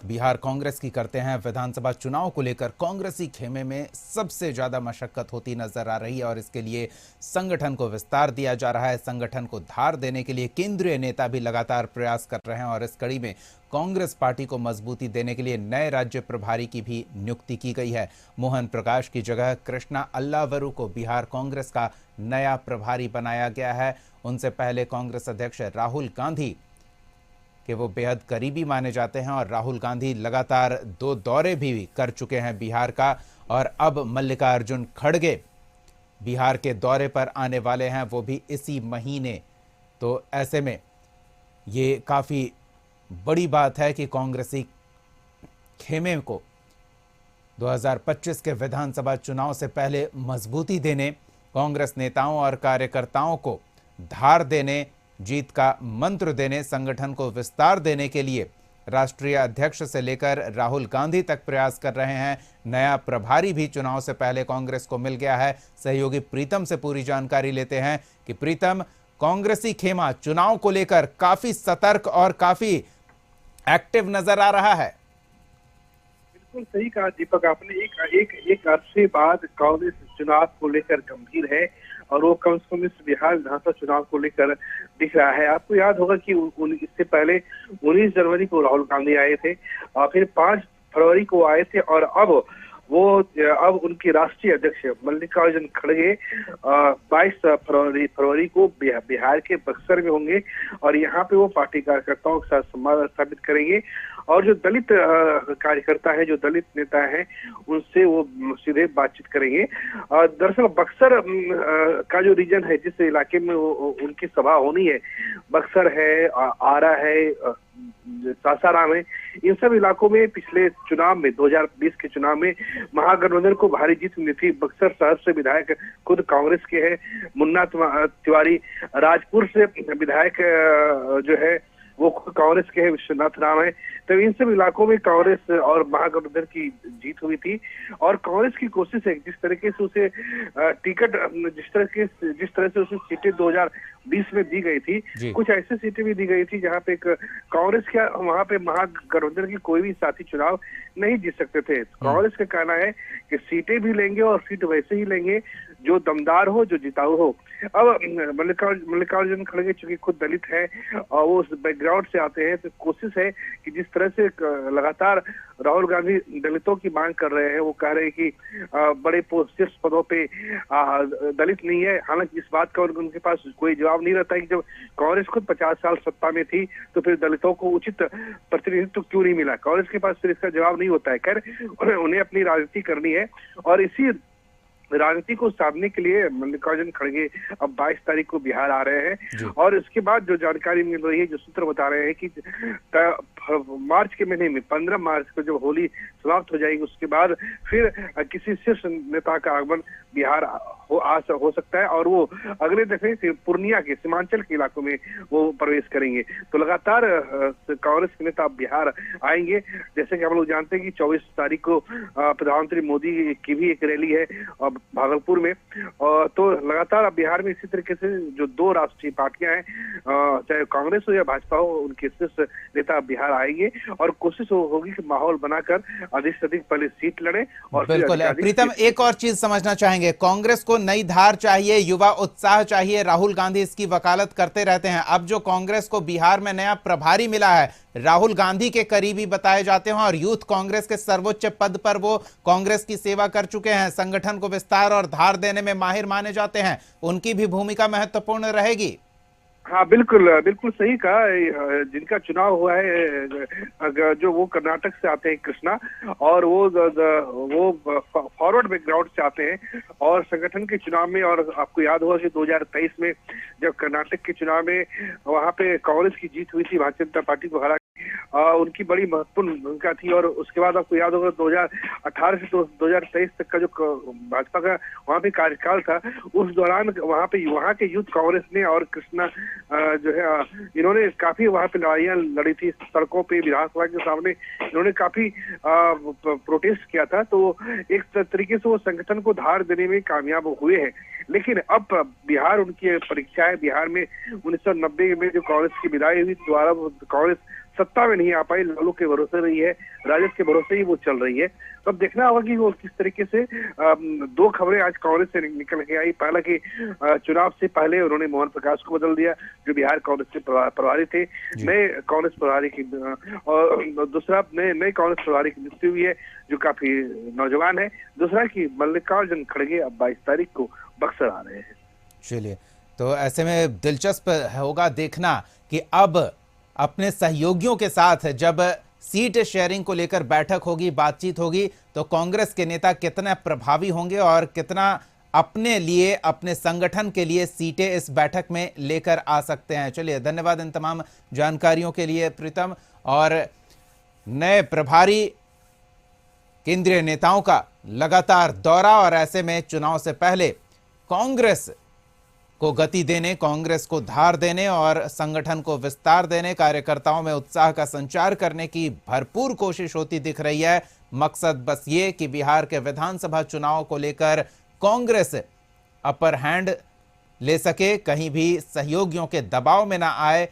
बिहार कांग्रेस की करते हैं। विधानसभा चुनाव को लेकर कांग्रेसी खेमे में सबसे ज्यादा मशक्कत होती नजर आ रही है और इसके लिए संगठन को विस्तार दिया जा रहा है। संगठन को धार देने के लिए केंद्रीय नेता भी लगातार प्रयास कर रहे हैं और इस कड़ी में कांग्रेस पार्टी को मजबूती देने के लिए नए राज्य प्रभारी की भी नियुक्ति की गई है। मोहन प्रकाश की जगह कृष्णा अल्लावरू को बिहार कांग्रेस का नया प्रभारी बनाया गया है। उनसे पहले कांग्रेस अध्यक्ष राहुल गांधी कि वो बेहद करीबी माने जाते हैं और राहुल गांधी लगातार 2 दौरे भी कर चुके हैं बिहार का और अब मल्लिकार्जुन खड़गे बिहार के दौरे पर आने वाले हैं, वो भी इसी महीने। तो ऐसे में ये काफ़ी बड़ी बात है कि कांग्रेसी खेमे को 2025 के विधानसभा चुनाव से पहले मजबूती देने, कांग्रेस नेताओं और कार्यकर्ताओं को धार देने, जीत का मंत्र देने, संगठन को विस्तार देने के लिए राष्ट्रीय अध्यक्ष से लेकर राहुल गांधी तक प्रयास कर रहे हैं। नया प्रभारी भी चुनाव से पहले कांग्रेस को मिल गया है। सहयोगी प्रीतम से पूरी जानकारी लेते हैं कि प्रीतम, कांग्रेसी खेमा चुनाव को लेकर काफी सतर्क और काफी एक्टिव नजर आ रहा है। बिल्कुल सही कहा दीपक आपने। एक अरसे बाद कांग्रेस चुनाव को लेकर गंभीर है और वो कम से कम इस बिहार विधानसभा चुनाव को लेकर दिख रहा है। आपको याद होगा कि इससे पहले 19 जनवरी को राहुल गांधी आए थे और फिर 5 फरवरी को आए थे और अब उनके राष्ट्रीय अध्यक्ष मल्लिकार्जुन खड़गे 22 फरवरी को बिहार के बक्सर में होंगे और यहाँ पे वो पार्टी कार्यकर्ताओं के साथ संवाद स्थापित करेंगे और जो दलित कार्यकर्ता है, जो दलित नेता है, उनसे वो सीधे बातचीत करेंगे। दरअसल बक्सर का जो रीजन है, जिस इलाके में उनकी सभा होनी है, बक्सर है, आरा है, सासाराम है, इन सब इलाकों में पिछले चुनाव में 2020 के चुनाव में महागठबंधन को भारी जीत मिली थी। बक्सर शहर से विधायक खुद कांग्रेस के हैं, मुन्ना तिवारी। राजपुर से विधायक जो है वो कांग्रेस के हैं, विश्वनाथ राम है। तो इन सब इलाकों में कांग्रेस और महागठबंधन की जीत हुई थी और कांग्रेस की कोशिश है जिस तरीके से उसे टिकट जिस तरह से उसे सीटें 2020 में दी गई थी, कुछ ऐसी सीटें भी दी गई थी जहां पे कांग्रेस के वहां पे महागठबंधन की कोई भी साथी चुनाव नहीं जीत सकते थे। कांग्रेस का कहना है कि सीटें भी लेंगे और सीट वैसे ही लेंगे जो दमदार हो, जो जिताऊ हो। अब मल्लिकार्जुन खड़गे चूंकि खुद दलित है और वो उस बैकग्राउंड से आते हैं, तो कोशिश है कि जिस तरह से लगातार राहुल गांधी दलितों की मांग कर रहे हैं, वो कह रहे हैं कि बड़े शीर्ष पदों पे दलित नहीं है। हालांकि इस बात का उनके पास कोई जवाब नहीं रहता है कि जब कांग्रेस खुद 50 साल सत्ता में थी तो फिर दलितों को उचित प्रतिनिधित्व क्यों नहीं मिला। कांग्रेस के पास फिर इसका जवाब नहीं होता है। खैर, उन्हें अपनी राजनीति करनी है और इसी राजनीति को साधने के लिए मल्लिकार्जुन खड़गे अब 22 तारीख को बिहार आ रहे हैं और इसके बाद जो जानकारी मिल रही है, जो सूत्र बता रहे हैं कि मार्च के महीने में 15 मार्च को जब होली समाप्त हो जाएगी, उसके बाद फिर किसी शीर्ष नेता का आगमन बिहार हो सकता है और वो अगले दफे फिर पूर्णिया के सीमांचल के इलाकों में वो प्रवेश करेंगे। तो लगातार कांग्रेस के नेता बिहार आएंगे। जैसे कि हम लोग जानते हैं कि 24 तारीख को प्रधानमंत्री मोदी की भी एक रैली है भागलपुर में। तो लगातार अब बिहार में इसी तरीके से जो 2 राष्ट्रीय पार्टियां हैं, चाहे कांग्रेस हो या भाजपा हो, उनके शीर्ष नेता बिहार आएंगे और कोशिश होगी कि माहौल बनाकर अधिक से अधिक पहले सीट लड़े। और बिल्कुल प्रीतम, एक और चीज समझना चाहेंगे, कांग्रेस को नई धार चाहिए, युवा उत्साह चाहिए। राहुल गांधी इसकी वकालत करते रहते हैं। अब जो कांग्रेस को बिहार में नया प्रभारी मिला है, राहुल गांधी के करीबी बताए जाते हैं और यूथ कांग्रेस के सर्वोच्च पद पर वो कांग्रेस की सेवा कर चुके हैं, संगठन को विस्तार और धार देने में माहिर माने जाते हैं, उनकी भी भूमिका महत्वपूर्ण रहेगी। हाँ, बिल्कुल सही कहा। जिनका चुनाव हुआ है जो वो कर्नाटक से आते हैं, कृष्णा, और वो फॉरवर्ड बैकग्राउंड से आते हैं और संगठन के चुनाव में, और आपको याद होगा कि 2023 में जब कर्नाटक के चुनाव में वहां पे कांग्रेस की जीत हुई थी, भारतीय जनता पार्टी को हरा उनकी बड़ी महत्वपूर्ण भूमिका थी। और उसके बाद आपको याद होगा 2018 से 2023 तक का जो भाजपा का वहाँ पे कार्यकाल था, उस दौरान वहाँ के यूथ कांग्रेस ने और कृष्णा जो है, इन्होंने काफी वहाँ पे लड़ाइयाँ लड़ी थी सड़कों पे, विधानसभा के सामने इन्होंने काफी प्रोटेस्ट किया था। तो एक तरीके से वो संगठन को धार देने में कामयाब हुए हैं। लेकिन अब बिहार उनकी परीक्षा है। बिहार में 1990 में जो कांग्रेस की विदाई हुई, दोबारा कांग्रेस सत्ता में नहीं आ पाई, लालू के भरोसे रही है, राजद के भरोसे ही वो चल रही है। तो अब देखना होगा कि वो किस तरीके से दो खबरें आज कांग्रेस से निकल के आई। पहला कि चुनाव से पहले उन्होंने मोहन प्रकाश को बदल दिया, जो बिहार कांग्रेस से प्रभारी थे, नए कांग्रेस प्रभारी की, और दूसरा नए कांग्रेस प्रभारी की नियुक्ति हुई है जो काफी नौजवान है। दूसरा कि मल्लिकार्जुन खड़गे अब 22 तारीख को बक्सर आ रहे हैं। चलिए, तो ऐसे में दिलचस्प होगा देखना कि अब अपने सहयोगियों के साथ जब सीट शेयरिंग को लेकर बैठक होगी, बातचीत होगी, तो कांग्रेस के नेता कितना प्रभावी होंगे और कितना अपने लिए, अपने संगठन के लिए सीटें इस बैठक में लेकर आ सकते हैं। चलिए, धन्यवाद इन तमाम जानकारियों के लिए प्रीतम। और नए प्रभारी केंद्रीय नेताओं का लगातार दौरा, और ऐसे में चुनाव से पहले कांग्रेस को गति देने, कांग्रेस को धार देने और संगठन को विस्तार देने, कार्यकर्ताओं में उत्साह का संचार करने की भरपूर कोशिश होती दिख रही है। मकसद बस ये कि बिहार के विधानसभा चुनाव को लेकर कांग्रेस अपर हैंड ले सके, कहीं भी सहयोगियों के दबाव में ना आए